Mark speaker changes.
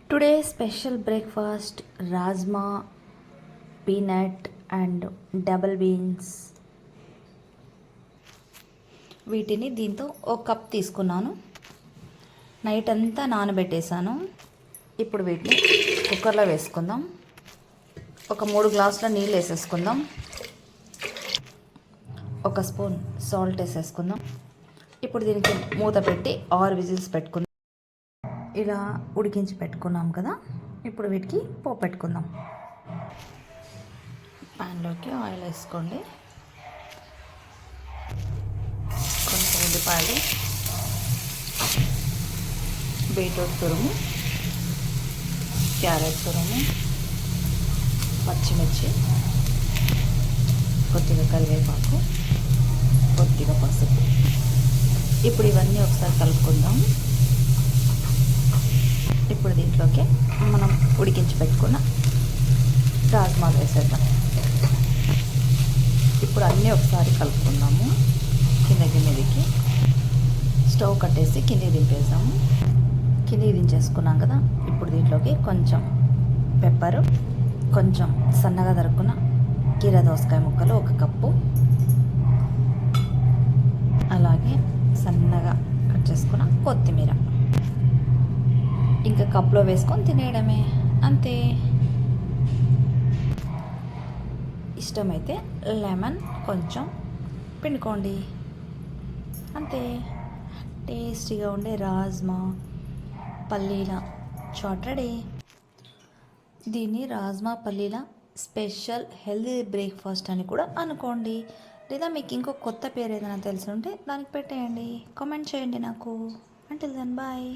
Speaker 1: Today special breakfast rajma, peanut and double beans. వీటిని దీంతో ఒక కప్ తీసుకున్నాను. నైట్ అంతా నానబెట్టేశాను. ఇప్పుడు వీటిని కుక్కర్లో వేసుకుందాం. ఒక 3 గ్లాసుల నీళ్ళు వేసేసుకుందాం. ఒక స్పూన్ సాల్ట్ వేసేసుకుందాం. ఇప్పుడు దీనికి మూత పెట్టి 6 విజిల్స్ పెట్టుకుందాం. ఇలా ఉడికించి పెట్టుకున్నాం కదా, ఇప్పుడు వీటికి పోపు పెట్టుకుందాం. ప్యాన్లోకి ఆయిల్ వేసుకోండి. కొంచెం ఉల్లిపాయలు, బీట్రూట్ తురుము, క్యారెట్ తురుము, పచ్చిమిర్చి, కొద్దిగా కరివేపాకు, కొద్దిగా పసుపు. ఇప్పుడు ఇవన్నీ ఒకసారి కలుపుకుందాం. ఇప్పుడు దీంట్లోకి మనం ఉడికించి పెట్టుకున్న రాజ్మాలు వేసేద్దాం. ఇప్పుడు అన్నీ ఒకసారి కలుపుకుందాము. కిందకి మీదకి స్టవ్ కట్టేసి కిందకి దింపేసాము. కిందకి దించేసుకున్నాం కదా, ఇప్పుడు దీంట్లోకి కొంచెం పెప్పరు, కొంచెం సన్నగా తరుక్కున్న కీర దోసకాయ ముక్కలు 1 కప్పు, అలాగే సన్నగా కట్ చేసుకున్న కొత్తిమీర, ఇంకా కప్లో వేసుకొని తినేయడమే, అంతే. ఇష్టమైతే లెమన్ కొంచెం పిండుకోండి, అంతే. టేస్టీగా ఉండే రాజ్మా పల్లీల చాట్ రెడీ. దీన్ని రాజ్మా పల్లీల స్పెషల్ హెల్తీ బ్రేక్ఫాస్ట్ అని కూడా అనుకోండి. లేదా మీకు ఇంకో కొత్త పేరు ఏదైనా తెలిసి ఉంటే దానికి పెట్టేయండి, కామెంట్ చేయండి నాకు. Until then bye.